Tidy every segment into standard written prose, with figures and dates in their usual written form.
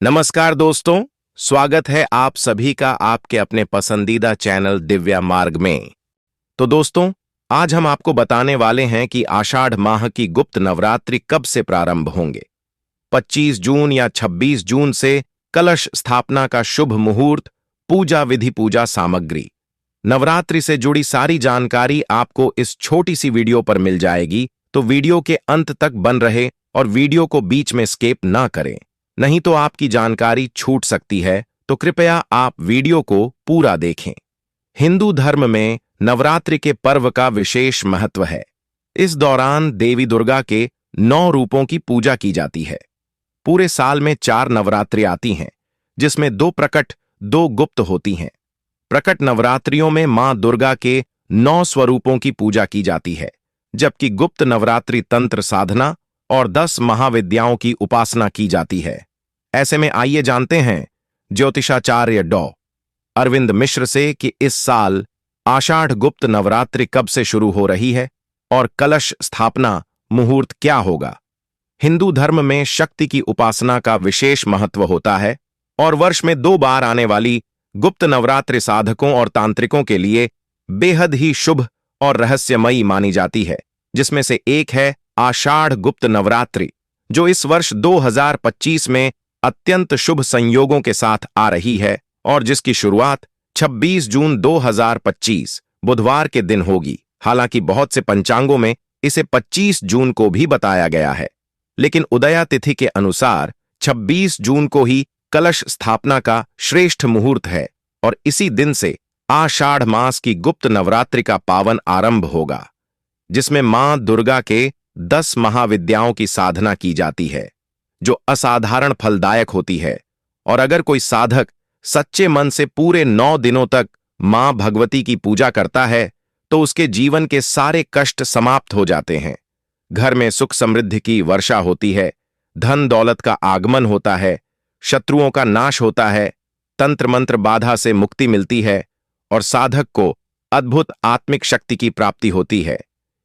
नमस्कार दोस्तों, स्वागत है आप सभी का आपके अपने पसंदीदा चैनल दिव्या मार्ग में। तो दोस्तों, आज हम आपको बताने वाले हैं कि आषाढ़ माह की गुप्त नवरात्रि कब से प्रारंभ होंगे। 25 जून या 26 जून से कलश स्थापना का शुभ मुहूर्त, पूजा विधि, पूजा सामग्री। नवरात्रि से जुड़ी सारी जानकारी आपको इस छोटी सी वीडियो पर मिल जाएगी, तो वीडियो के अंत तक बन रहे और वीडियो को बीच में स्किप ना करें, नहीं तो आपकी जानकारी छूट सकती है। तो कृपया आप वीडियो को पूरा देखें। हिंदू धर्म में नवरात्रि के पर्व का विशेष महत्व है। इस दौरान देवी दुर्गा के 9 रूपों की पूजा की जाती है। पूरे साल में 4 नवरात्रि आती हैं, जिसमें 2 प्रकट 2 गुप्त होती हैं। प्रकट नवरात्रियों में मां दुर्गा के 9 स्वरूपों की पूजा की जाती है, जबकि गुप्त नवरात्रि तंत्र साधना और 10 महाविद्याओं की उपासना की जाती है। ऐसे में आइए जानते हैं ज्योतिषाचार्य डॉ. अरविंद मिश्र से कि इस साल आषाढ़ गुप्त नवरात्रि कब से शुरू हो रही है और कलश स्थापना मुहूर्त क्या होगा। हिंदू धर्म में शक्ति की उपासना का विशेष महत्व होता है और वर्ष में 2 बार आने वाली गुप्त नवरात्रि साधकों और तांत्रिकों के लिए बेहद ही शुभ और रहस्यमयी मानी जाती है, जिसमें से एक है आषाढ़ गुप्त नवरात्रि, जो इस वर्ष 2025 में अत्यंत शुभ संयोगों के साथ आ रही है और जिसकी शुरुआत 26 जून 2025 बुधवार के दिन होगी। हालांकि बहुत से पंचांगों में इसे 25 जून को भी बताया गया है, लेकिन उदया तिथि के अनुसार 26 जून को ही कलश स्थापना का श्रेष्ठ मुहूर्त है और इसी दिन से आषाढ़ मास की गुप्त नवरात्रि का पावन आरंभ होगा, जिसमें मां दुर्गा के 10 महाविद्याओं की साधना की जाती है, जो असाधारण फलदायक होती है। और अगर कोई साधक सच्चे मन से पूरे 9 दिनों तक मां भगवती की पूजा करता है, तो उसके जीवन के सारे कष्ट समाप्त हो जाते हैं। घर में सुख समृद्धि की वर्षा होती है, धन दौलत का आगमन होता है, शत्रुओं का नाश होता है, तंत्र मंत्र बाधा से मुक्ति मिलती है और साधक को अद्भुत आत्मिक शक्ति की प्राप्ति होती है।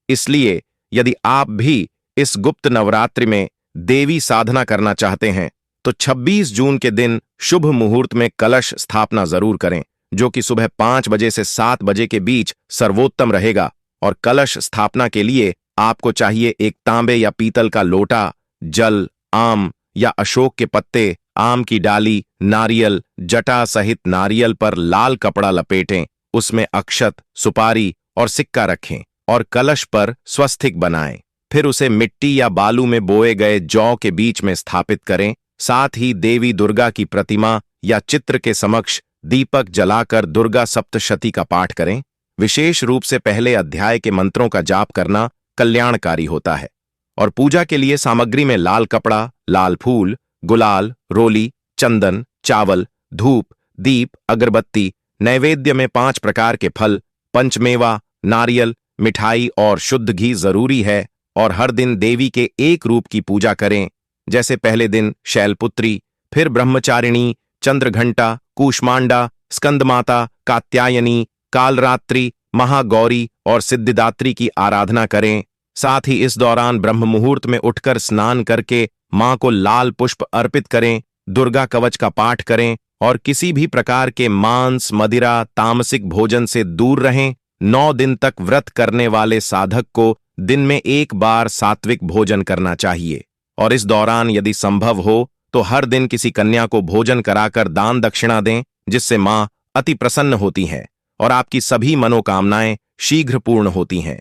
इसलिए यदि आप भी इस गुप्त नवरात्रि में देवी साधना करना चाहते हैं, तो 26 जून के दिन शुभ मुहूर्त में कलश स्थापना जरूर करें, जो कि सुबह 5 बजे से 7 बजे के बीच सर्वोत्तम रहेगा। और कलश स्थापना के लिए आपको चाहिए एक तांबे या पीतल का लोटा, जल, आम या अशोक के पत्ते, आम की डाली, नारियल, जटा सहित नारियल पर लाल कपड़ा लपेटें, उसमें अक्षत, सुपारी और सिक्का रखें और कलश पर स्वस्तिक बनाएं। फिर उसे मिट्टी या बालू में बोए गए जौ के बीच में स्थापित करें। साथ ही देवी दुर्गा की प्रतिमा या चित्र के समक्ष दीपक जलाकर दुर्गा सप्तशती का पाठ करें। विशेष रूप से पहले अध्याय के मंत्रों का जाप करना कल्याणकारी होता है। और पूजा के लिए सामग्री में लाल कपड़ा, लाल फूल, गुलाल, रोली, चंदन, चावल, धूप, दीप, अगरबत्ती, नैवेद्य में 5 प्रकार के फल, पंचमेवा, नारियल, मिठाई और शुद्ध घी जरूरी है। और हर दिन देवी के एक रूप की पूजा करें, जैसे पहले दिन शैलपुत्री, फिर ब्रह्मचारिणी, चंद्रघंटा, कूष्मांडा, स्कंदमाता, कात्यायनी, कालरात्रि, महागौरी और सिद्धिदात्री की आराधना करें। साथ ही इस दौरान ब्रह्म मुहूर्त में उठकर स्नान करके मां को लाल पुष्प अर्पित करें, दुर्गा कवच का पाठ करें और किसी भी प्रकार के मांस, मदिरा, तामसिक भोजन से दूर रहें। 9 दिन तक व्रत करने वाले साधक को दिन में 1 बार सात्विक भोजन करना चाहिए और इस दौरान यदि संभव हो तो हर दिन किसी कन्या को भोजन कराकर दान दक्षिणा दें, जिससे मां अति प्रसन्न होती हैं और आपकी सभी मनोकामनाएं शीघ्र पूर्ण होती हैं।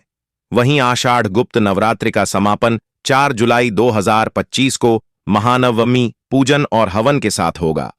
वहीं आषाढ़ गुप्त नवरात्रि का समापन 4 जुलाई 2025 को महानवमी पूजन और हवन के साथ होगा।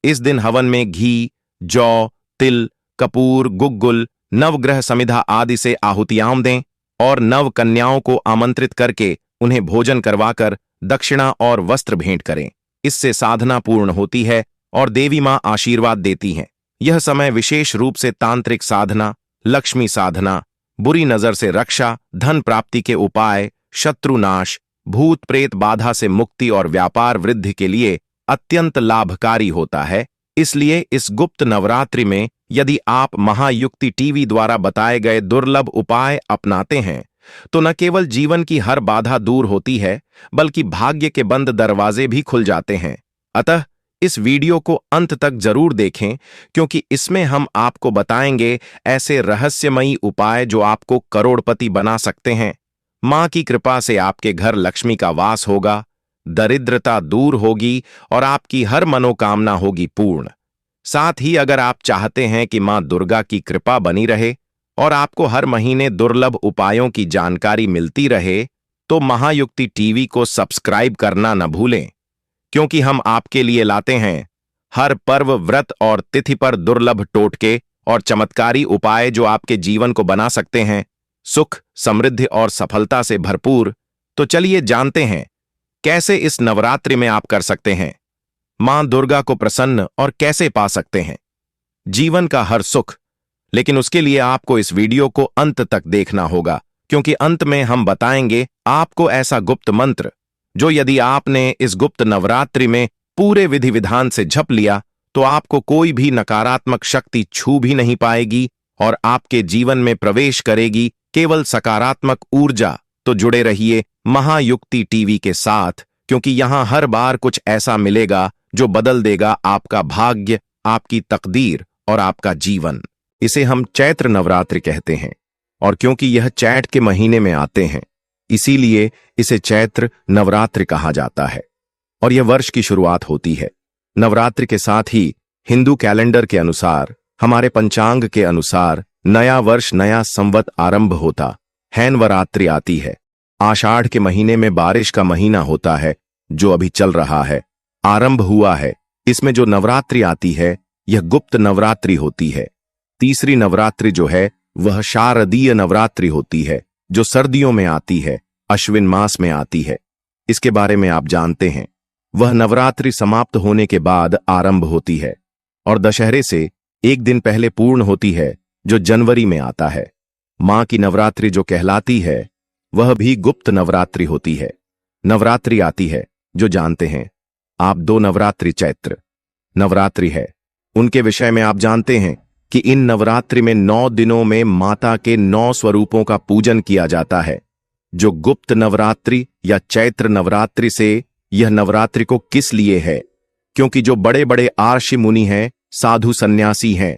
इस दिन हवन में घी, जौ, तिल, कपूर, गुग्गुल, नवग्रह समिधा आदि से आहुतियां दें और नव कन्याओं को आमंत्रित करके उन्हें भोजन करवाकर दक्षिणा और वस्त्र भेंट करें। इससे साधना पूर्ण होती है और देवी मां आशीर्वाद देती हैं। यह समय विशेष रूप से तांत्रिक साधना, लक्ष्मी साधना, बुरी नजर से रक्षा, धन प्राप्ति के उपाय, शत्रुनाश, भूत प्रेत बाधा से मुक्ति और व्यापार वृद्धि के लिए अत्यंत लाभकारी होता है। इसलिए इस गुप्त नवरात्रि में यदि आप महायुक्ति टीवी द्वारा बताए गए दुर्लभ उपाय अपनाते हैं, तो न केवल जीवन की हर बाधा दूर होती है, बल्कि भाग्य के बंद दरवाजे भी खुल जाते हैं। अतः इस वीडियो को अंत तक जरूर देखें, क्योंकि इसमें हम आपको बताएंगे ऐसे रहस्यमयी उपाय जो आपको करोड़पति बना सकते हैं। मां की कृपा से आपके घर लक्ष्मी का वास होगा, दरिद्रता दूर होगी और आपकी हर मनोकामना होगी पूर्ण। साथ ही अगर आप चाहते हैं कि मां दुर्गा की कृपा बनी रहे और आपको हर महीने दुर्लभ उपायों की जानकारी मिलती रहे, तो महायुक्ति टीवी को सब्सक्राइब करना न भूलें, क्योंकि हम आपके लिए लाते हैं हर पर्व, व्रत और तिथि पर दुर्लभ टोटके और चमत्कारी उपाय जो आपके जीवन को बना सकते हैं सुख, समृद्धि और सफलता से भरपूर। तो चलिए जानते हैं कैसे इस नवरात्रि में आप कर सकते हैं मां दुर्गा को प्रसन्न और कैसे पा सकते हैं जीवन का हर सुख। लेकिन उसके लिए आपको इस वीडियो को अंत तक देखना होगा, क्योंकि अंत में हम बताएंगे आपको ऐसा गुप्त मंत्र जो यदि आपने इस गुप्त नवरात्रि में पूरे विधि विधान से जप लिया तो आपको कोई भी नकारात्मक शक्ति छू भी नहीं पाएगी और आपके जीवन में प्रवेश करेगी केवल सकारात्मक ऊर्जा। तो जुड़े रहिए महायुक्ति टीवी के साथ, क्योंकि यहां हर बार कुछ ऐसा मिलेगा जो बदल देगा आपका भाग्य, आपकी तकदीर और आपका जीवन। इसे हम चैत्र नवरात्रि कहते हैं, और क्योंकि यह चैत के महीने में आते हैं इसीलिए इसे चैत्र नवरात्रि कहा जाता है और यह वर्ष की शुरुआत होती है। नवरात्रि के साथ ही हिंदू कैलेंडर के अनुसार, हमारे पंचांग के अनुसार नया वर्ष, नया संवत आरंभ होता है। नवरात्रि आती है। आषाढ़ के महीने में बारिश का महीना होता है जो अभी चल रहा है, आरंभ हुआ है। इसमें जो नवरात्रि आती है यह गुप्त नवरात्रि होती है। तीसरी नवरात्रि जो है वह शारदीय नवरात्रि होती है जो सर्दियों में आती है, अश्विन मास में आती है। इसके बारे में आप जानते हैं। वह नवरात्रि समाप्त होने के बाद आरंभ होती है और दशहरे से एक दिन पहले पूर्ण होती है जो जनवरी में आता है। मां की नवरात्रि जो कहलाती है वह भी गुप्त नवरात्रि होती है। नवरात्रि आती है जो जानते हैं आप, 2 नवरात्रि चैत्र नवरात्रि है। उनके विषय में आप जानते हैं कि इन नवरात्रि में 9 दिनों में माता के 9 स्वरूपों का पूजन किया जाता है। जो गुप्त नवरात्रि या चैत्र नवरात्रि से यह नवरात्रि को किस लिए है, क्योंकि जो बड़े बड़े आर्षि मुनि हैं, साधु सन्यासी हैं,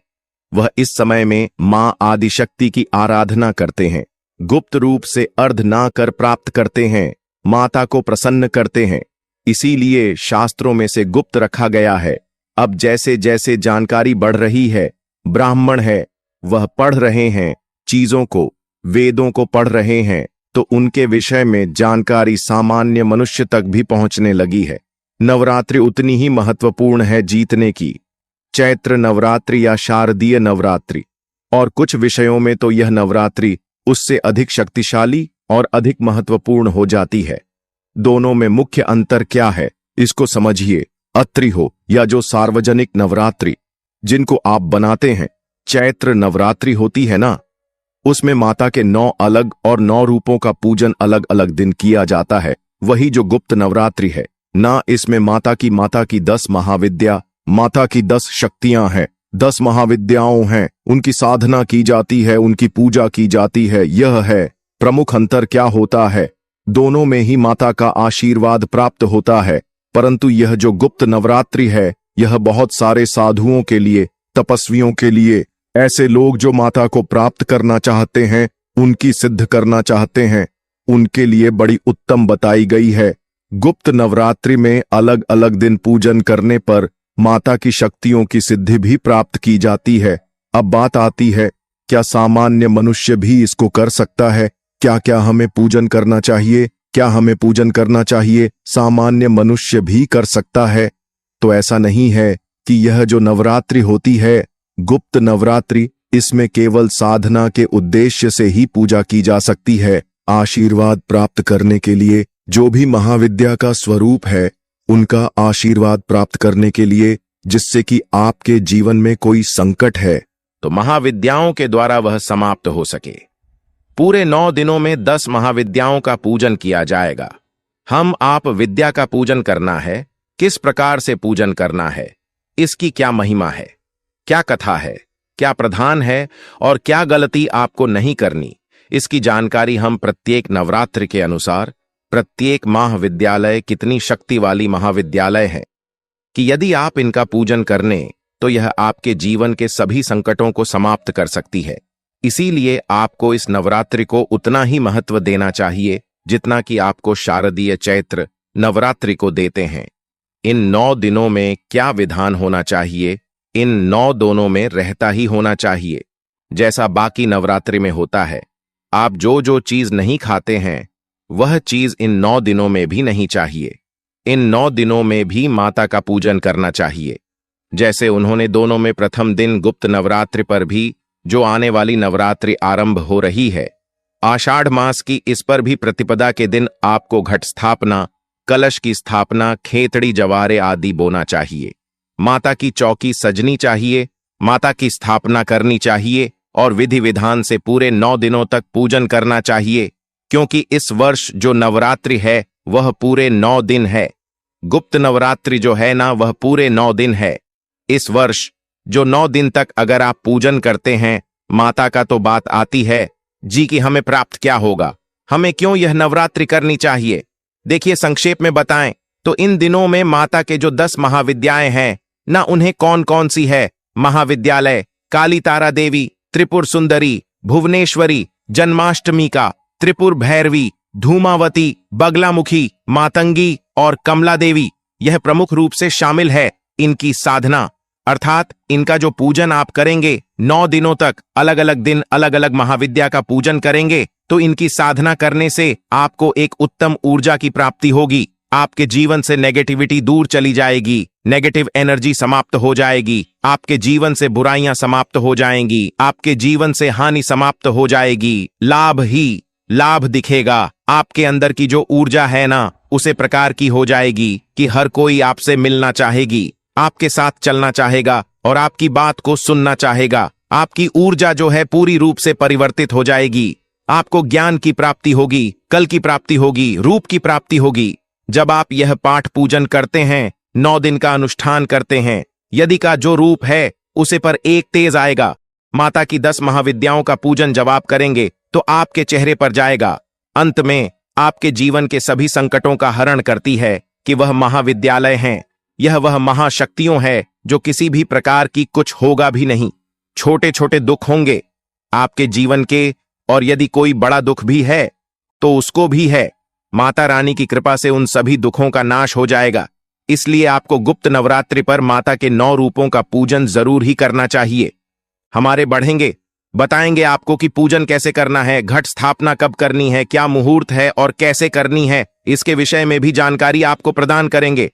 वह इस समय में मां आदिशक्ति की आराधना करते हैं, गुप्त रूप से अर्घ ना कर प्राप्त करते हैं, माता को प्रसन्न करते हैं। इसीलिए शास्त्रों में से गुप्त रखा गया है। अब जैसे जैसे जानकारी बढ़ रही है, ब्राह्मण है वह पढ़ रहे हैं चीजों को, वेदों को पढ़ रहे हैं, तो उनके विषय में जानकारी सामान्य मनुष्य तक भी पहुंचने लगी है। नवरात्रि उतनी ही महत्वपूर्ण है जीतने की। चैत्र नवरात्रि या शारदीय नवरात्रि, और कुछ विषयों में तो यह नवरात्रि उससे अधिक शक्तिशाली और अधिक महत्वपूर्ण हो जाती है। दोनों में मुख्य अंतर क्या है इसको समझिए। अत्रि हो या जो सार्वजनिक नवरात्रि जिनको आप बनाते हैं, चैत्र नवरात्रि होती है ना, उसमें माता के 9 अलग और 9 रूपों का पूजन अलग अलग दिन किया जाता है। वही जो गुप्त नवरात्रि है ना, इसमें माता की 10 महाविद्या, माता की 10 शक्तियां हैं, 10 महाविद्याओं हैं, उनकी साधना की जाती है, उनकी पूजा की जाती है। यह है प्रमुख अंतर। क्या होता है, दोनों में ही माता का आशीर्वाद प्राप्त होता है, परंतु यह जो गुप्त नवरात्रि है यह बहुत सारे साधुओं के लिए, तपस्वियों के लिए, ऐसे लोग जो माता को प्राप्त करना चाहते हैं, उनकी सिद्ध करना चाहते हैं, उनके लिए बड़ी उत्तम बताई गई है। गुप्त नवरात्रि में अलग अलग दिन पूजन करने पर माता की शक्तियों की सिद्धि भी प्राप्त की जाती है। अब बात आती है, क्या सामान्य मनुष्य भी इसको कर सकता है? क्या क्या हमें पूजन करना चाहिए? क्या हमें पूजन करना चाहिए सामान्य मनुष्य भी कर सकता है? तो ऐसा नहीं है कि यह जो नवरात्रि होती है गुप्त नवरात्रि, इसमें केवल साधना के उद्देश्य से ही पूजा की जा सकती है। आशीर्वाद प्राप्त करने के लिए, जो भी महाविद्या का स्वरूप है उनका आशीर्वाद प्राप्त करने के लिए, जिससे कि आपके जीवन में कोई संकट है तो महाविद्याओं के द्वारा वह समाप्त हो सके। पूरे 9 दिनों में 10 महाविद्याओं का पूजन किया जाएगा। हम आप विद्या का पूजन करना है, किस प्रकार से पूजन करना है, इसकी क्या महिमा है, क्या कथा है, क्या प्रधान है और क्या गलती आपको नहीं करनी, इसकी जानकारी हम प्रत्येक नवरात्रि के अनुसार, प्रत्येक महाविद्यालय कितनी शक्ति वाली महाविद्यालय है, कि यदि आप इनका पूजन करने तो यह आपके जीवन के सभी संकटों को समाप्त कर सकती है। इसीलिए आपको इस नवरात्रि को उतना ही महत्व देना चाहिए जितना कि आपको शारदीय चैत्र नवरात्रि को देते हैं। इन 9 दिनों में क्या विधान होना चाहिए, इन 9 दोनों में रहता ही होना चाहिए जैसा बाकी नवरात्रि में होता है। आप जो जो चीज नहीं खाते हैं वह चीज इन 9 दिनों में भी नहीं चाहिए। इन 9 दिनों में भी माता का पूजन करना चाहिए, जैसे उन्होंने दोनों में प्रथम दिन गुप्त नवरात्रि पर भी, जो आने वाली नवरात्रि आरंभ हो रही है आषाढ़ मास की, इस पर भी प्रतिपदा के दिन आपको घट स्थापना, कलश की स्थापना, खेतड़ी जवारे आदि बोना चाहिए। माता की चौकी सजनी चाहिए, माता की स्थापना करनी चाहिए और विधि विधान से पूरे 9 दिनों तक पूजन करना चाहिए, क्योंकि इस वर्ष जो नवरात्रि है वह पूरे 9 दिन है। गुप्त नवरात्रि जो है ना वह पूरे 9 दिन है। इस वर्ष जो 9 दिन तक अगर आप पूजन करते हैं माता का, तो बात आती है जी कि हमें प्राप्त क्या होगा, हमें क्यों यह नवरात्रि करनी चाहिए। देखिए संक्षेप में बताएं तो इन दिनों में माता के जो 10 महाविद्याएं हैं ना, उन्हें कौन कौन सी है? महाविद्यालय काली तारा देवी, त्रिपुर सुंदरी, भुवनेश्वरी, जन्माष्टमिका, त्रिपुर भैरवी, धूमावती, बगलामुखी, मातंगी और कमला देवी, यह प्रमुख रूप से शामिल है। इनकी साधना अर्थात इनका जो पूजन आप करेंगे 9 दिनों तक, अलग अलग दिन अलग अलग महाविद्या का पूजन करेंगे, तो इनकी साधना करने से आपको एक उत्तम ऊर्जा की प्राप्ति होगी। आपके जीवन से नेगेटिविटी दूर चली जाएगी, नेगेटिव एनर्जी समाप्त हो जाएगी, आपके जीवन से बुराइयां समाप्त हो जाएंगी, आपके जीवन से हानि समाप्त हो जाएगी, लाभ ही लाभ दिखेगा। आपके अंदर की जो ऊर्जा है ना, उसे प्रकार की हो जाएगी कि हर कोई आपसे मिलना चाहेगी, आपके साथ चलना चाहेगा और आपकी बात को सुनना चाहेगा। आपकी ऊर्जा जो है पूरी रूप से परिवर्तित हो जाएगी। आपको ज्ञान की प्राप्ति होगी, कल की प्राप्ति होगी, रूप की प्राप्ति होगी। जब आप यह पाठ पूजन करते हैं, 9 दिन का अनुष्ठान करते हैं, यदि का जो रूप है उसे पर एक तेज आएगा। माता की 10 महाविद्याओं का पूजन जब आप करेंगे तो आपके चेहरे पर जाएगा। अंत में आपके जीवन के सभी संकटों का हरण करती है कि वह महाविद्यालय हैं। यह वह महाशक्तियों है जो किसी भी प्रकार की कुछ होगा भी नहीं। छोटे छोटे दुख होंगे आपके जीवन के, और यदि कोई बड़ा दुख भी है तो उसको भी है माता रानी की कृपा से उन सभी दुखों का नाश हो जाएगा। इसलिए आपको गुप्त नवरात्रि पर माता के 9 रूपों का पूजन जरूर ही करना चाहिए। हमारे बढ़ेंगे बताएंगे आपको कि पूजन कैसे करना है, घट स्थापना कब करनी है, क्या मुहूर्त है और कैसे करनी है, इसके विषय में भी जानकारी आपको प्रदान करेंगे।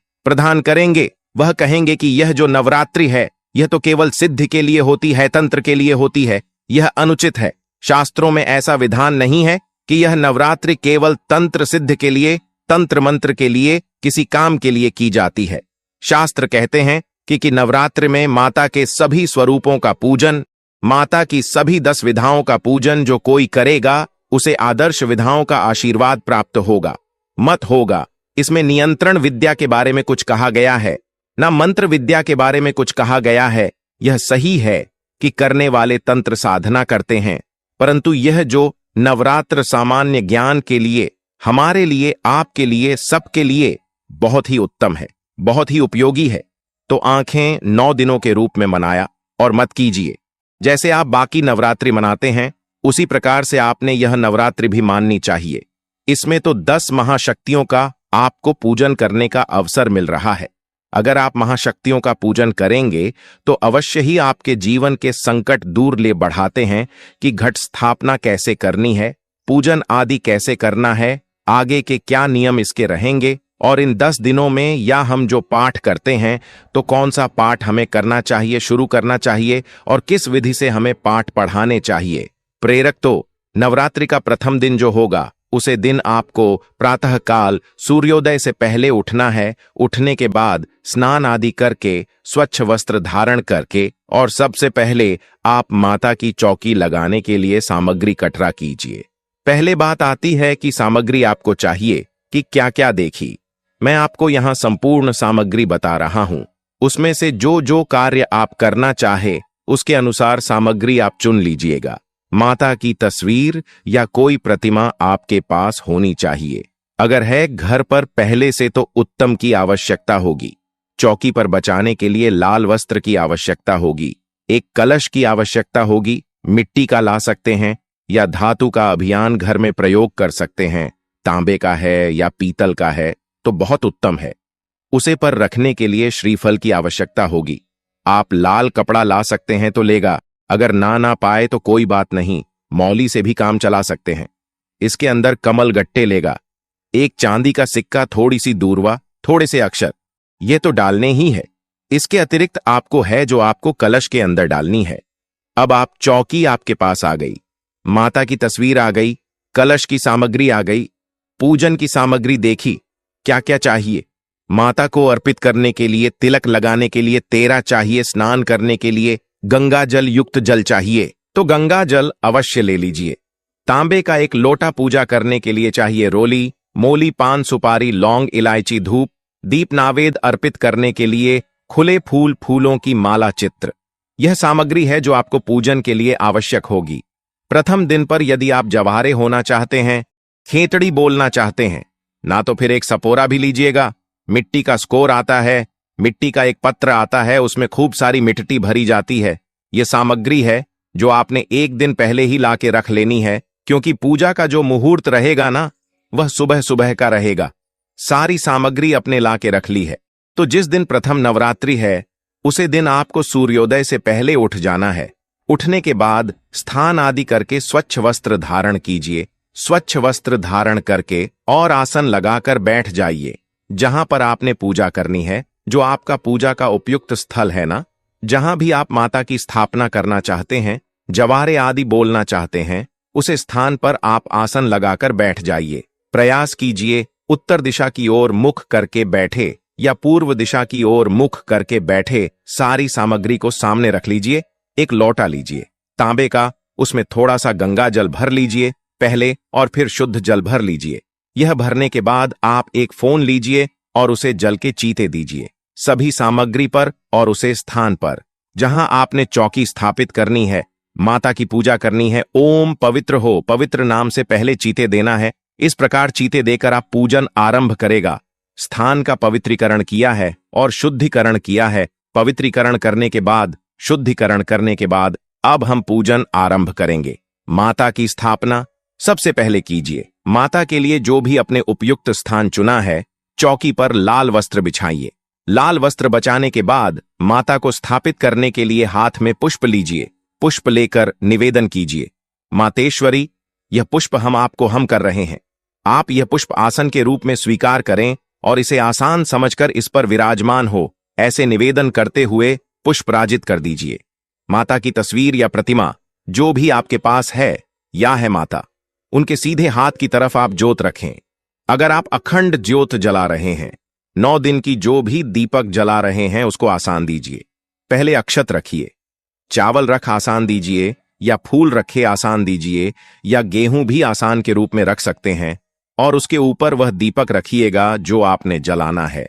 वह कहेंगे कि यह जो नवरात्रि है यह तो केवल सिद्धि के लिए होती है, तंत्र के लिए होती है, यह अनुचित है। शास्त्रों में ऐसा विधान नहीं है कि यह नवरात्रि केवल तंत्र सिद्ध के लिए, तंत्र मंत्र के लिए, किसी काम के लिए की जाती है। शास्त्र कहते हैं कि नवरात्रि में माता के सभी स्वरूपों का पूजन, माता की सभी 10 विधाओं का पूजन जो कोई करेगा उसे आदर्श विधाओं का आशीर्वाद प्राप्त होगा, मत होगा। इसमें नियंत्रण विद्या के बारे में कुछ कहा गया है, ना मंत्र विद्या के बारे में कुछ कहा गया है। यह सही है कि करने वाले तंत्र साधना करते हैं, परंतु यह जो नवरात्र सामान्य ज्ञान के लिए, हमारे लिए, आपके लिए, सबके लिए बहुत ही उत्तम है, बहुत ही उपयोगी है। तो आंखें 9 दिनों के रूप में मनाया और मत कीजिए। जैसे आप बाकी नवरात्रि मनाते हैं उसी प्रकार से आपने यह नवरात्रि भी माननी चाहिए। इसमें तो 10 महाशक्तियों का आपको पूजन करने का अवसर मिल रहा है। अगर आप महाशक्तियों का पूजन करेंगे तो अवश्य ही आपके जीवन के संकट दूर ले बढ़ाते हैं कि घट स्थापना कैसे करनी है, पूजन आदि कैसे करना है, आगे के क्या नियम इसके रहेंगे, और इन 10 दिनों में या हम जो पाठ करते हैं तो कौन सा पाठ हमें करना चाहिए, शुरू करना चाहिए, और किस विधि से हमें पाठ पढ़ाने चाहिए। प्रेरक तो नवरात्रि का प्रथम दिन जो होगा उसे दिन आपको प्रातःकाल सूर्योदय से पहले उठना है। उठने के बाद स्नान आदि करके, स्वच्छ वस्त्र धारण करके, और सबसे पहले आप माता की चौकी लगाने के लिए सामग्री इकट्ठा कीजिए। पहले बात आती है कि सामग्री आपको चाहिए कि क्या क्या देखी। मैं आपको यहां संपूर्ण सामग्री बता रहा हूं, उसमें से जो जो कार्य आप करना चाहे उसके अनुसार सामग्री आप चुन लीजिएगा। माता की तस्वीर या कोई प्रतिमा आपके पास होनी चाहिए। अगर है घर पर पहले से तो उत्तम की आवश्यकता होगी। चौकी पर बचाने के लिए लाल वस्त्र की आवश्यकता होगी। एक कलश की आवश्यकता होगी। मिट्टी का ला सकते हैं या धातु का अभियान घर में प्रयोग कर सकते हैं। तांबे का है या पीतल का है तो बहुत उत्तम है। उसे पर रखने के लिए श्रीफल की आवश्यकता होगी। आप लाल कपड़ा ला सकते हैं तो लेगा, अगर ना पाए तो कोई बात नहीं, मौली से भी काम चला सकते हैं। इसके अंदर कमल गट्टे लेगा। एक चांदी का सिक्का, थोड़ी सी दूर्वा, थोड़े से अक्षर, ये तो डालने ही है। इसके अतिरिक्त आपको है जो आपको कलश के अंदर डालनी है। अब आप चौकी आपके पास आ गई, माता की तस्वीर आ गई, कलश की सामग्री आ गई, पूजन की सामग्री देखी। क्या क्या चाहिए? माता को अर्पित करने के लिए, तिलक लगाने के लिए तेरा चाहिए, स्नान करने के लिए गंगा जल युक्त जल चाहिए तो गंगा जल अवश्य ले लीजिए। तांबे का एक लोटा पूजा करने के लिए चाहिए। रोली, मोली, पान, सुपारी, लौंग, इलायची, धूप, दीप, नावेद अर्पित करने के लिए खुले फूल, फूलों की माला, चित्र। यह सामग्री है जो आपको पूजन के लिए आवश्यक होगी। प्रथम दिन पर यदि आप जवारे होना चाहते हैं, खेतड़ी बोलना चाहते हैं ना, तो फिर एक सपोरा भी लीजिएगा। मिट्टी का स्कोर आता है, मिट्टी का एक पत्र आता है, उसमें खूब सारी मिट्टी भरी जाती है। यह सामग्री है जो आपने एक दिन पहले ही लाके रख लेनी है, क्योंकि पूजा का जो मुहूर्त रहेगा ना, वह सुबह सुबह का रहेगा। सारी सामग्री अपने लाके रख ली है। तो जिस दिन प्रथम नवरात्रि है उसे दिन आपको सूर्योदय से पहले उठ जाना है। उठने के बाद स्थान आदि करके स्वच्छ वस्त्र धारण कीजिए। स्वच्छ वस्त्र धारण करके और आसन लगाकर बैठ जाइए जहां पर आपने पूजा करनी है, जो आपका पूजा का उपयुक्त स्थल है ना, जहां भी आप माता की स्थापना करना चाहते हैं, जवारे आदि बोलना चाहते हैं, उसे स्थान पर आप आसन लगाकर बैठ जाइए। प्रयास कीजिए उत्तर दिशा की ओर मुख करके बैठे या पूर्व दिशा की ओर मुख करके बैठे। सारी सामग्री को सामने रख लीजिए। एक लोटा लीजिए तांबे का, उसमें थोड़ा सा गंगा जल भर लीजिए पहले और फिर शुद्ध जल भर लीजिए। यह भरने के बाद आप एक फोन लीजिए और उसे जल के चीते दीजिए सभी सामग्री पर और उसे स्थान पर जहां आपने चौकी स्थापित करनी है, माता की पूजा करनी है। ओम पवित्र हो, पवित्र नाम से पहले चीते देना है। इस प्रकार चीते देकर आप पूजन आरंभ करेगा। स्थान का पवित्रीकरण किया है और शुद्धिकरण किया है। पवित्रीकरण करने के बाद, शुद्धिकरण करने के बाद अब हम पूजन आरंभ करेंगे। माता की स्थापना सबसे पहले कीजिए। माता के लिए जो भी अपने उपयुक्त स्थान चुना है, चौकी पर लाल वस्त्र बिछाइए। लाल वस्त्र बचाने के बाद माता को स्थापित करने के लिए हाथ में पुष्प लीजिए। पुष्प लेकर निवेदन कीजिए, मातेश्वरी, यह पुष्प हम कर रहे हैं। आप यह पुष्प आसन के रूप में स्वीकार करें और इसे आसान समझकर इस पर विराजमान हो, ऐसे निवेदन करते हुए पुष्प राजित कर दीजिए। माता की तस्वीर या प्रतिमा जो भी आपके पास है या है माता, उनके सीधे हाथ की तरफ आप ज्योत रखें। अगर आप अखंड ज्योत जला रहे हैं, 9 दिन की जो भी दीपक जला रहे हैं, उसको आसान दीजिए। पहले अक्षत रखिए, चावल रख आसान दीजिए, या फूल रखे आसान दीजिए, या गेहूं भी आसान के रूप में रख सकते हैं, और उसके ऊपर वह दीपक रखिएगा जो आपने जलाना है।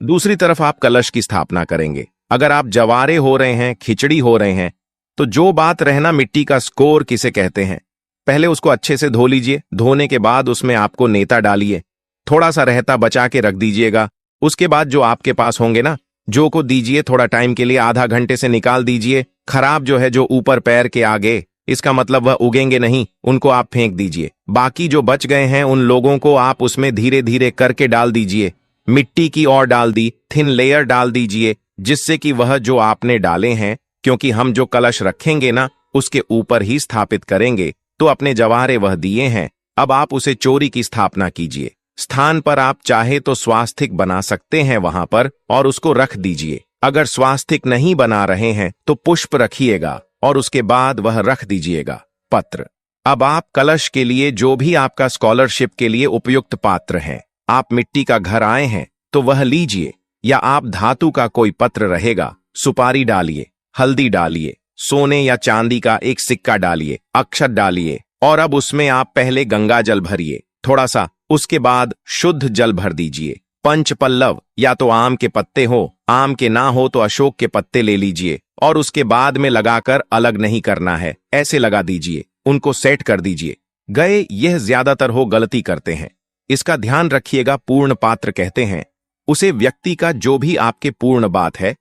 दूसरी तरफ आप कलश की स्थापना करेंगे। अगर आप जवारे हो रहे हैं, खिचड़ी हो रहे हैं, तो जो बात रहना मिट्टी का स्कोर किसे कहते हैं, पहले उसको अच्छे से धो लीजिए। धोने के बाद उसमें आपको नेता डालिए, थोड़ा सा रहता बचा के रख दीजिएगा। उसके बाद जो आपके पास होंगे ना, जो को दीजिए थोड़ा टाइम के लिए, आधा घंटे से निकाल दीजिए। खराब जो है, जो ऊपर पैर के आगे, इसका मतलब वह उगेंगे नहीं, उनको आप फेंक दीजिए। बाकी जो बच गए हैं उन लोगों को आप उसमें धीरे धीरे करके डाल दीजिए। मिट्टी की और डाल दी, थिन लेयर डाल दीजिए, जिससे कि वह जो आपने डाले हैं, क्योंकि हम जो कलश रखेंगे ना उसके ऊपर ही स्थापित करेंगे, तो अपने जवारे वह दिए हैं। अब आप उसे चोरी की स्थापना कीजिए। स्थान पर आप चाहे तो स्वास्तिक बना सकते हैं वहां पर और उसको रख दीजिए। अगर स्वास्तिक नहीं बना रहे हैं तो पुष्प रखिएगा और उसके बाद वह रख दीजिएगा पत्र। अब आप कलश के लिए जो भी आपका स्कॉलरशिप के लिए उपयुक्त पात्र है, आप मिट्टी का घर आए हैं तो वह लीजिए, या आप धातु का कोई पत्र रहेगा, सुपारी डालिए, हल्दी डालिए, सोने या चांदी का एक सिक्का डालिए, अक्षत डालिए, और अब उसमें आप पहले गंगा जल भरिए थोड़ा सा, उसके बाद शुद्ध जल भर दीजिए। पंच पल्लव, या तो आम के पत्ते हो, आम के ना हो तो अशोक के पत्ते ले लीजिए और उसके बाद में लगाकर अलग नहीं करना है, ऐसे लगा दीजिए, उनको सेट कर दीजिए। गए, यह ज्यादातर हो गलती करते हैं, इसका ध्यान रखिएगा। पूर्ण पात्र कहते हैं उसे व्यक्ति का जो भी आपके पूर्ण बात है,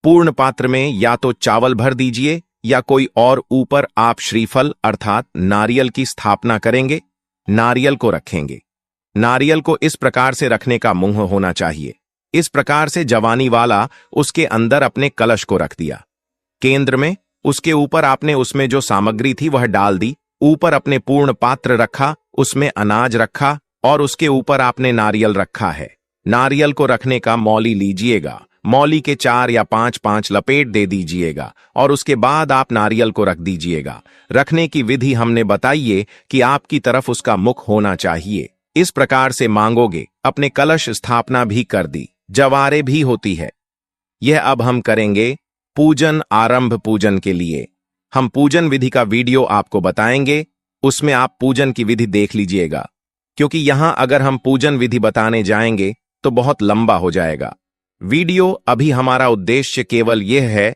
पूर्ण पात्र में या तो चावल भर दीजिए या कोई और ऊपर आप श्रीफल अर्थात नारियल की स्थापना करेंगे। नारियल को रखेंगे। नारियल को इस प्रकार से रखने का मुंह होना चाहिए। इस प्रकार से जवानी वाला उसके अंदर अपने कलश को रख दिया। केंद्र में उसके ऊपर आपने उसमें जो सामग्री थी वह डाल दी। ऊपर अपने पूर्ण पात्र रखा, उसमें अनाज रखा और उसके ऊपर आपने नारियल रखा है। नारियल को रखने का मौली लीजिएगा। मौली के 4 या 5 लपेट दे दीजिएगा और उसके बाद आप नारियल को रख दीजिएगा। रखने की विधि हमने बताइए कि आपकी तरफ उसका मुख होना चाहिए। इस प्रकार से मांगोगे। अपने कलश स्थापना भी कर दी, जवारे भी होती है। यह अब हम करेंगे पूजन आरंभ। पूजन के लिए हम पूजन विधि का वीडियो आपको बताएंगे, उसमें आप पूजन की विधि देख लीजिएगा, क्योंकि यहां अगर हम पूजन विधि बताने जाएंगे तो बहुत लंबा हो जाएगा वीडियो। अभी हमारा उद्देश्य केवल यह है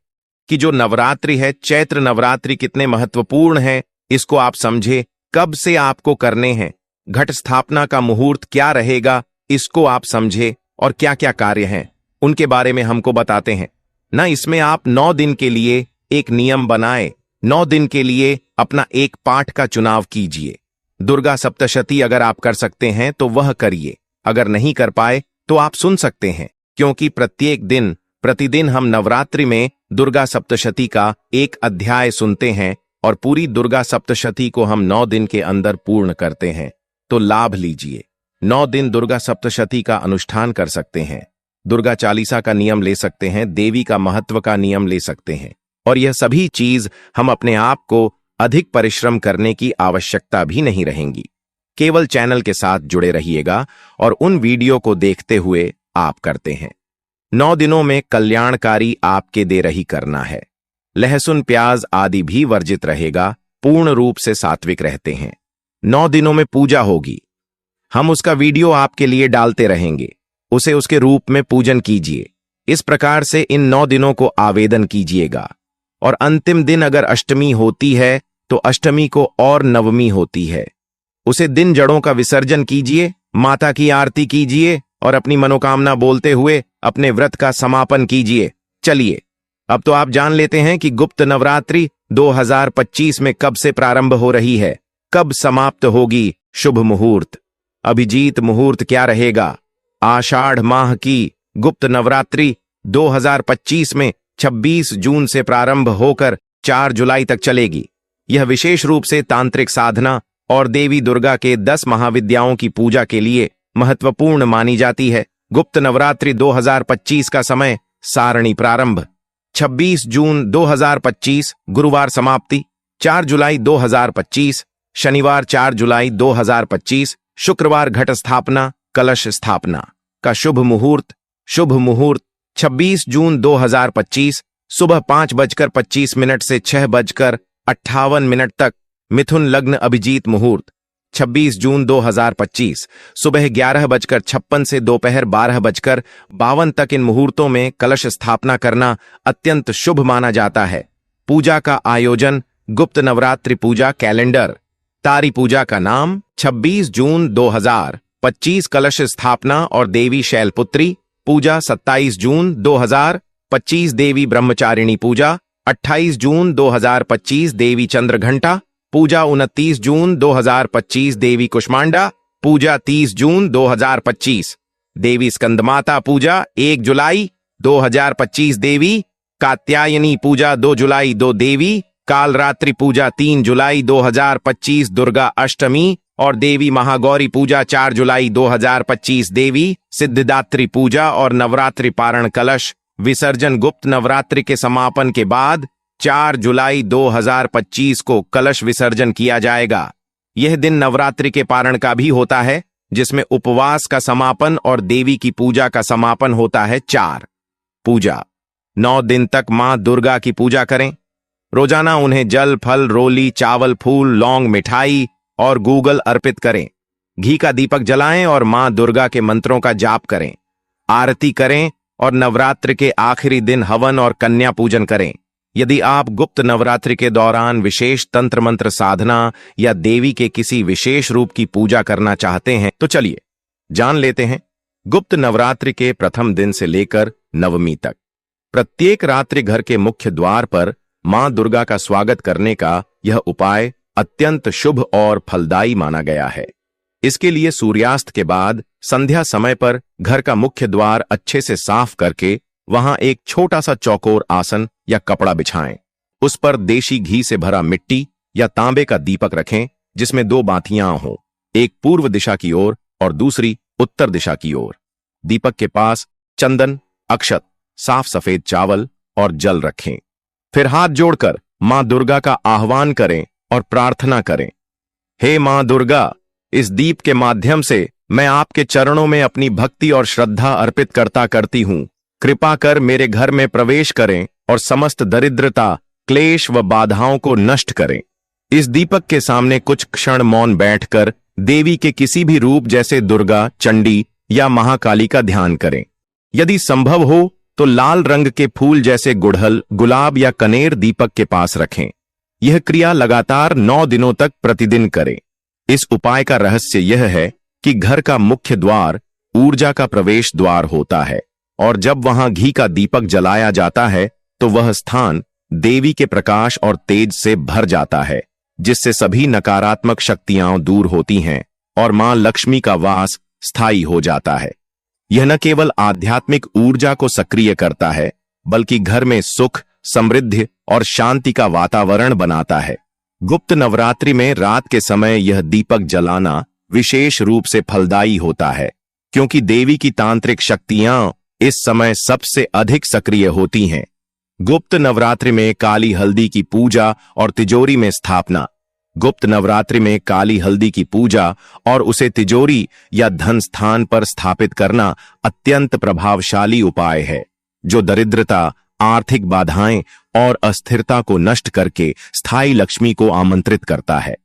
कि जो नवरात्रि है, चैत्र नवरात्रि कितने महत्वपूर्ण है, इसको आप समझे। कब से आपको करने हैं, घट स्थापना का मुहूर्त क्या रहेगा, इसको आप समझे और क्या क्या कार्य हैं उनके बारे में हमको बताते हैं ना। इसमें आप 9 दिन के लिए एक नियम बनाए। 9 दिन के लिए अपना एक पाठ का चुनाव कीजिए। दुर्गा सप्तशती अगर आप कर सकते हैं तो वह करिए। अगर नहीं कर पाए तो आप सुन सकते हैं, क्योंकि प्रत्येक दिन प्रतिदिन हम नवरात्रि में दुर्गा सप्तशती का एक अध्याय सुनते हैं और पूरी दुर्गा सप्तशती को हम 9 दिन के अंदर पूर्ण करते हैं। तो लाभ लीजिए। 9 दिन दुर्गा सप्तशती का अनुष्ठान कर सकते हैं। दुर्गा चालीसा का नियम ले सकते हैं। देवी का महत्व का नियम ले सकते हैं। और यह सभी चीज हम अपने आप को अधिक परिश्रम करने की आवश्यकता भी नहीं रहेंगी। केवल चैनल के साथ जुड़े रहिएगा और उन वीडियो को देखते हुए आप करते हैं। 9 दिनों में कल्याणकारी आपके दे रही करना है। लहसुन प्याज आदि भी वर्जित रहेगा। पूर्ण रूप से सात्विक रहते हैं। 9 दिनों में पूजा होगी। हम उसका वीडियो आपके लिए डालते रहेंगे। उसे उसके रूप में पूजन कीजिए। इस प्रकार से इन 9 दिनों को आवेदन कीजिएगा। और अंतिम दिन अगर अष्टमी होती है तो अष्टमी को और नवमी होती है, उसे दिन जड़ों का विसर्जन कीजिए, माता की आरती कीजिए और अपनी मनोकामना बोलते हुए अपने व्रत का समापन कीजिए। चलिए, अब तो आप जान लेते हैं कि गुप्त नवरात्रि 2025 में कब से प्रारंभ हो रही है, कब समाप्त होगी। शुभ मुहूर्त, अभिजीत मुहूर्त क्या रहेगा। आषाढ़ माह की गुप्त नवरात्रि 2025 में 26 जून से प्रारंभ होकर 4 जुलाई तक चलेगी। यह विशेष रूप से तांत्रिक साधना और देवी दुर्गा के 10 महाविद्याओं की पूजा के लिए महत्वपूर्ण मानी जाती है। गुप्त नवरात्रि 2025 का समय सारणी प्रारंभ 26 जून 2025 गुरुवार समाप्ति 4 जुलाई 2025 शनिवार 4 जुलाई 2025 शुक्रवार घट स्थापना कलश स्थापना का शुभ मुहूर्त 26 जून 2025 सुबह 5:25 से 6:58 तक मिथुन लग्न अभिजीत मुहूर्त। 26 जून 2025 सुबह 11:56 से दोपहर 12:52 तक इन मुहूर्तों में कलश स्थापना करना अत्यंत शुभ माना जाता है। पूजा का आयोजन गुप्त नवरात्रि पूजा कैलेंडर। तारी पूजा का नाम 26 जून 2025 कलश स्थापना और देवी शैलपुत्री पूजा। 27 जून 2025 देवी ब्रह्मचारिणी पूजा। 28 जून 2025 देवी चंद्रघंटा पूजा। 29 जून 2025 देवी कुष्मांडा पूजा। 30 जून 2025 देवी स्कंदमाता पूजा। 1 जुलाई 2025 देवी कात्यायनी पूजा। 2 जुलाई 2 देवी कालरात्रि पूजा। 3 जुलाई 2025 दुर्गा अष्टमी और देवी महागौरी पूजा। 4 जुलाई 2025 देवी सिद्धिदात्री पूजा और नवरात्रि पारण कलश विसर्जन। गुप्त नवरात्रि के समापन के बाद 4 जुलाई 2025 को कलश विसर्जन किया जाएगा। यह दिन नवरात्रि के पारण का भी होता है, जिसमें उपवास का समापन और देवी की पूजा का समापन होता है। 4 पूजा 9 दिन तक मां दुर्गा की पूजा करें। रोजाना उन्हें जल फल रोली चावल फूल लौंग मिठाई और गूगल अर्पित करें। घी का दीपक जलाएं और मां दुर्गा के मंत्रों का जाप करें। आरती करें और नवरात्रि के आखिरी दिन हवन और कन्या पूजन करें। यदि आप गुप्त नवरात्रि के दौरान विशेष तंत्र मंत्र साधना या देवी के किसी विशेष रूप की पूजा करना चाहते हैं तो चलिए जान लेते हैं गुप्त नवरात्रि के प्रथम दिन से लेकर नवमी तक प्रत्येक रात्रि घर के मुख्य द्वार पर मां दुर्गा का स्वागत करने का यह उपाय अत्यंत शुभ और फलदायी माना गया है। इसके लिए सूर्यास्त के बाद संध्या समय पर घर का मुख्य द्वार अच्छे से साफ करके वहां एक छोटा सा चौकोर आसन या कपड़ा बिछाएं। उस पर देशी घी से भरा मिट्टी या तांबे का दीपक रखें, जिसमें 2 बातियां हों, एक पूर्व दिशा की ओर और दूसरी उत्तर दिशा की ओर। दीपक के पास चंदन, अक्षत, साफ सफेद चावल और जल रखें। फिर हाथ जोड़कर मां दुर्गा का आह्वान करें और प्रार्थना करें, हे मां दुर्गा, इस दीप के माध्यम से मैं आपके चरणों में अपनी भक्ति और श्रद्धा अर्पित करती हूं। कृपा कर मेरे घर में प्रवेश करें और समस्त दरिद्रता, क्लेश व बाधाओं को नष्ट करें। इस दीपक के सामने कुछ क्षण मौन बैठकर देवी के किसी भी रूप जैसे दुर्गा, चंडी या महाकाली का ध्यान करें। यदि संभव हो तो लाल रंग के फूल जैसे गुड़हल, गुलाब या कनेर दीपक के पास रखें। यह क्रिया लगातार 9 दिनों तक प्रतिदिन करें। इस उपाय का रहस्य यह है कि घर का मुख्य द्वार ऊर्जा का प्रवेश द्वार होता है और जब वहां घी का दीपक जलाया जाता है तो वह स्थान देवी के प्रकाश और तेज से भर जाता है, जिससे सभी नकारात्मक शक्तियां दूर होती हैं और मां लक्ष्मी का वास स्थायी हो जाता है। यह न केवल आध्यात्मिक ऊर्जा को सक्रिय करता है, बल्कि घर में सुख, समृद्धि और शांति का वातावरण बनाता है। गुप्त नवरात्रि में रात के समय यह दीपक जलाना विशेष रूप से फलदायी होता है, क्योंकि देवी की तांत्रिक शक्तियां इस समय सबसे अधिक सक्रिय होती हैं। गुप्त नवरात्रि में काली हल्दी की पूजा और तिजोरी में स्थापना। गुप्त नवरात्रि में काली हल्दी की पूजा और उसे तिजोरी या धन स्थान पर स्थापित करना अत्यंत प्रभावशाली उपाय है, जो दरिद्रता, आर्थिक बाधाएं और अस्थिरता को नष्ट करके स्थायी लक्ष्मी को आमंत्रित करता है।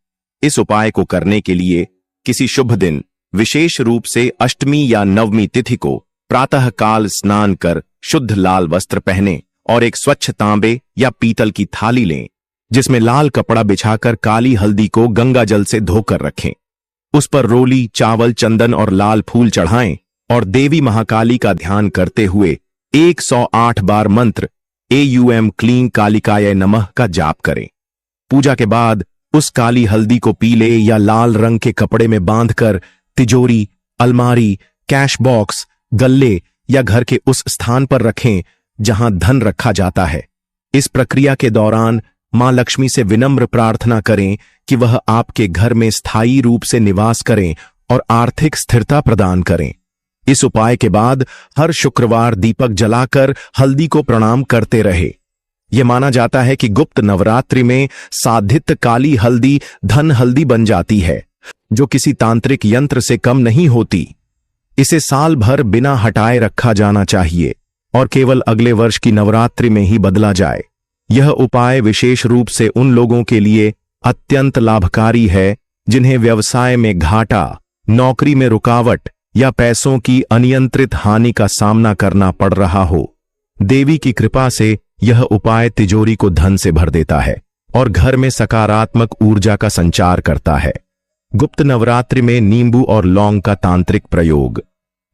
इस उपाय को करने के लिए किसी शुभ दिन, विशेष रूप से अष्टमी या नवमी तिथि को प्रातः काल स्नान कर शुद्ध लाल वस्त्र पहने और एक स्वच्छ तांबे या पीतल की थाली लें, जिसमें लाल कपड़ा बिछाकर काली हल्दी को गंगा जल से धोकर रखें। उस पर रोली, चावल, चंदन और लाल फूल चढ़ाएं और देवी महाकाली का ध्यान करते हुए 108 बार मंत्र एयूएम क्लीं कालिकाय नमः का जाप करें। पूजा के बाद उस काली हल्दी को पीले या लाल रंग के कपड़े में बांधकर तिजोरी, अलमारी, कैश बॉक्स, गल्ले या घर के उस स्थान पर रखें जहां धन रखा जाता है। इस प्रक्रिया के दौरान मां लक्ष्मी से विनम्र प्रार्थना करें कि वह आपके घर में स्थायी रूप से निवास करें और आर्थिक स्थिरता प्रदान करें। इस उपाय के बाद हर शुक्रवार दीपक जलाकर हल्दी को प्रणाम करते रहे। यह माना जाता है कि गुप्त नवरात्रि में साधित काली हल्दी धन हल्दी बन जाती है, जो किसी तांत्रिक यंत्र से कम नहीं होती। इसे साल भर बिना हटाए रखा जाना चाहिए और केवल अगले वर्ष की नवरात्रि में ही बदला जाए। यह उपाय विशेष रूप से उन लोगों के लिए अत्यंत लाभकारी है जिन्हें व्यवसाय में घाटा, नौकरी में रुकावट या पैसों की अनियंत्रित हानि का सामना करना पड़ रहा हो। देवी की कृपा से यह उपाय तिजोरी को धन से भर देता है और घर में सकारात्मक ऊर्जा का संचार करता है। गुप्त नवरात्रि में नींबू और लौंग का तांत्रिक प्रयोग।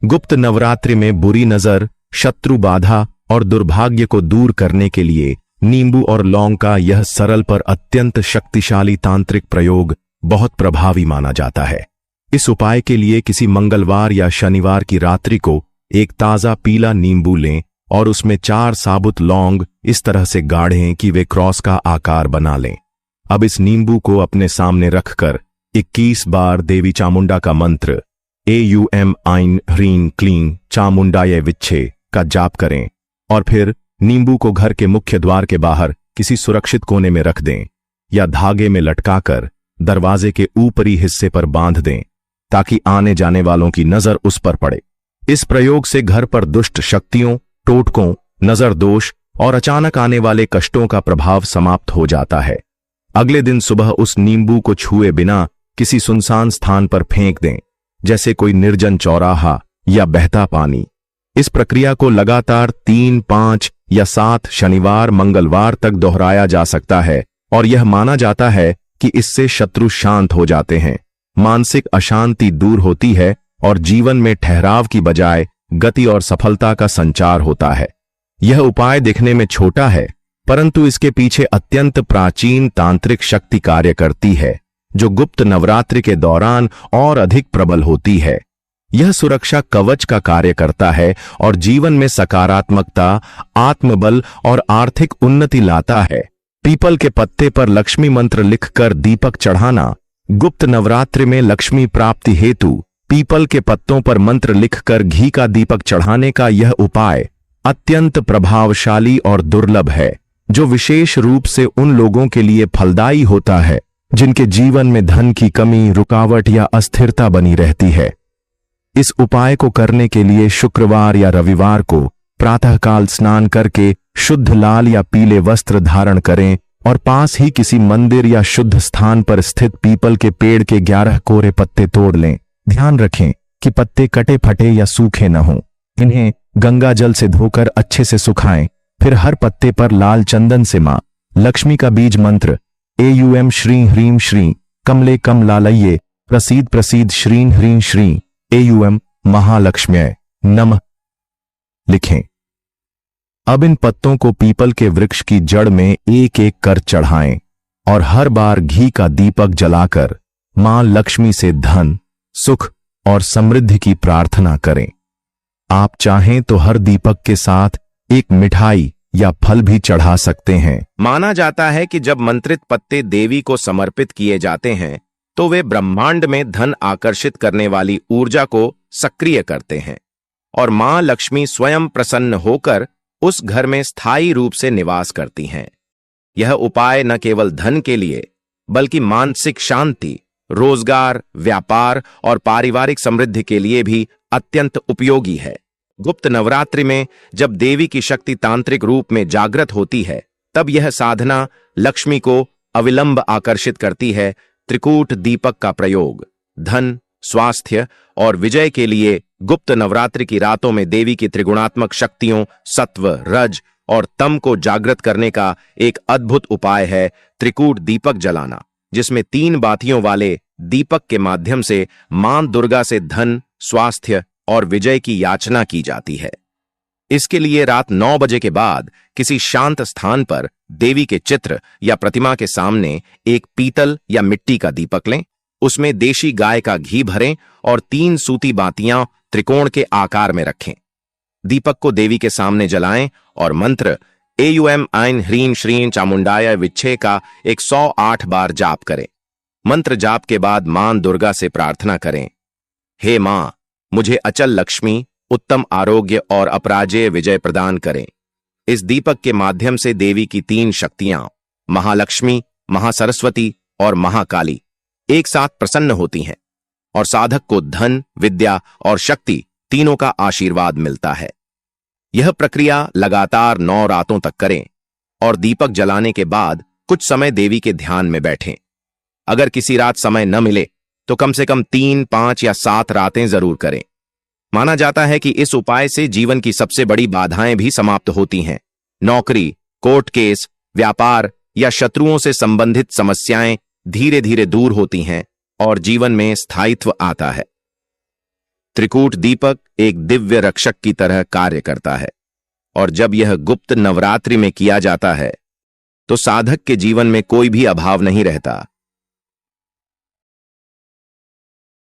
गुप्त नवरात्रि में बुरी नजर, शत्रु बाधा और दुर्भाग्य को दूर करने के लिए नींबू और लौंग का यह सरल पर अत्यंत शक्तिशाली तांत्रिक प्रयोग बहुत प्रभावी माना जाता है। इस उपाय के लिए किसी मंगलवार या शनिवार की रात्रि को एक ताजा पीला नींबू लें और उसमें 4 साबुत लौंग इस तरह से गाढ़ें कि वे क्रॉस का आकार बना लें। अब इस नींबू को अपने सामने रखकर 21 बार देवी चामुंडा का मंत्र एयूएम आइन ह्रीं क्लीं चामुंडाय विच्छे का जाप करें और फिर नींबू को घर के मुख्य द्वार के बाहर किसी सुरक्षित कोने में रख दें या धागे में लटकाकर दरवाजे के ऊपरी हिस्से पर बांध दें, ताकि आने जाने वालों की नजर उस पर पड़े। इस प्रयोग से घर पर दुष्ट शक्तियों, टोटकों, नजर दोष और अचानक आने वाले कष्टों का प्रभाव समाप्त हो जाता है। अगले दिन सुबह उस नींबू को छुए बिना किसी सुनसान स्थान पर फेंक दें, जैसे कोई निर्जन चौराहा या बहता पानी। इस प्रक्रिया को लगातार 3, 5 या 7 शनिवार, मंगलवार तक दोहराया जा सकता है और यह माना जाता है कि इससे शत्रु शांत हो जाते हैं, मानसिक अशांति दूर होती है और जीवन में ठहराव की बजाय गति और सफलता का संचार होता है। यह उपाय दिखने में छोटा है, परंतु इसके पीछे अत्यंत प्राचीन तांत्रिक शक्ति कार्य करती है, जो गुप्त नवरात्रि के दौरान और अधिक प्रबल होती है। यह सुरक्षा कवच का कार्य करता है और जीवन में सकारात्मकता, आत्मबल और आर्थिक उन्नति लाता है। पीपल के पत्ते पर लक्ष्मी मंत्र लिखकर दीपक चढ़ाना। गुप्त नवरात्रि में लक्ष्मी प्राप्ति हेतु पीपल के पत्तों पर मंत्र लिखकर घी का दीपक चढ़ाने का यह उपाय अत्यंत प्रभावशाली और दुर्लभ है, जो विशेष रूप से उन लोगों के लिए फलदायी होता है जिनके जीवन में धन की कमी, रुकावट या अस्थिरता बनी रहती है। इस उपाय को करने के लिए शुक्रवार या रविवार को प्रातःकाल स्नान करके शुद्ध लाल या पीले वस्त्र धारण करें और पास ही किसी मंदिर या शुद्ध स्थान पर स्थित पीपल के पेड़ के 11 कोरे पत्ते तोड़ लें। ध्यान रखें कि पत्ते कटे फटे या सूखे न हों। इन्हें गंगा जल से धोकर अच्छे से सुखाएं। फिर हर पत्ते पर लाल चंदन से मां लक्ष्मी का बीज मंत्र एयूएम श्री ह्रीं श्री कमले कमलालये प्रसीद प्रसीद श्रीं ह्रीं श्री एयूएम महालक्ष्म्यै नमः लिखें। अब इन पत्तों को पीपल के वृक्ष की जड़ में एक एक कर चढ़ाएं और हर बार घी का दीपक जलाकर मां लक्ष्मी से धन, सुख और समृद्धि की प्रार्थना करें। आप चाहें तो हर दीपक के साथ एक मिठाई या फल भी चढ़ा सकते हैं। माना जाता है कि जब मंत्रित पत्ते देवी को समर्पित किए जाते हैं तो वे ब्रह्मांड में धन आकर्षित करने वाली ऊर्जा को सक्रिय करते हैं और मां लक्ष्मी स्वयं प्रसन्न होकर उस घर में स्थायी रूप से निवास करती हैं। यह उपाय न केवल धन के लिए बल्कि मानसिक शांति, रोजगार, व्यापार और पारिवारिक समृद्धि के लिए भी अत्यंत उपयोगी है। गुप्त नवरात्रि में जब देवी की शक्ति तांत्रिक रूप में जागृत होती है, तब यह साधना लक्ष्मी को अविलंब आकर्षित करती है। त्रिकूट दीपक का प्रयोग धन, स्वास्थ्य और विजय के लिए गुप्त नवरात्रि की रातों में देवी की त्रिगुणात्मक शक्तियों सत्व, रज और तम को जागृत करने का एक अद्भुत उपाय है त्रिकूट दीपक जलाना, जिसमें 3 बातियों वाले दीपक के माध्यम से मां दुर्गा से धन, स्वास्थ्य और विजय की याचना की जाती है। इसके लिए रात 9 बजे के बाद किसी शांत स्थान पर देवी के चित्र या प्रतिमा के सामने एक पीतल या मिट्टी का दीपक लें, उसमें देशी गाय का घी भरें और 3 सूती बातियां त्रिकोण के आकार में रखें। दीपक को देवी के सामने जलाएं और मंत्र एयूएम ऐं ह्रीं श्रीं चामुंडाय विच्छे का 108 बार जाप करें। मंत्र जाप के बाद मां दुर्गा से प्रार्थना करें, हे मां, मुझे अचल लक्ष्मी, उत्तम आरोग्य और अपराजेय विजय प्रदान करें। इस दीपक के माध्यम से देवी की 3 शक्तियां महालक्ष्मी, महासरस्वती और महाकाली एक साथ प्रसन्न होती हैं और साधक को धन, विद्या और शक्ति तीनों का आशीर्वाद मिलता है। यह प्रक्रिया लगातार 9 रातों तक करें और दीपक जलाने के बाद कुछ समय देवी के ध्यान में बैठें। अगर किसी रात समय न मिले तो कम से कम 3, 5 या 7 रातें जरूर करें। माना जाता है कि इस उपाय से जीवन की सबसे बड़ी बाधाएं भी समाप्त होती हैं। नौकरी, कोर्ट केस, व्यापार या शत्रुओं से संबंधित समस्याएं धीरे धीरे दूर होती हैं और जीवन में स्थायित्व आता है। त्रिकूट दीपक एक दिव्य रक्षक की तरह कार्य करता है और जब यह गुप्त नवरात्रि में किया जाता है तो साधक के जीवन में कोई भी अभाव नहीं रहता।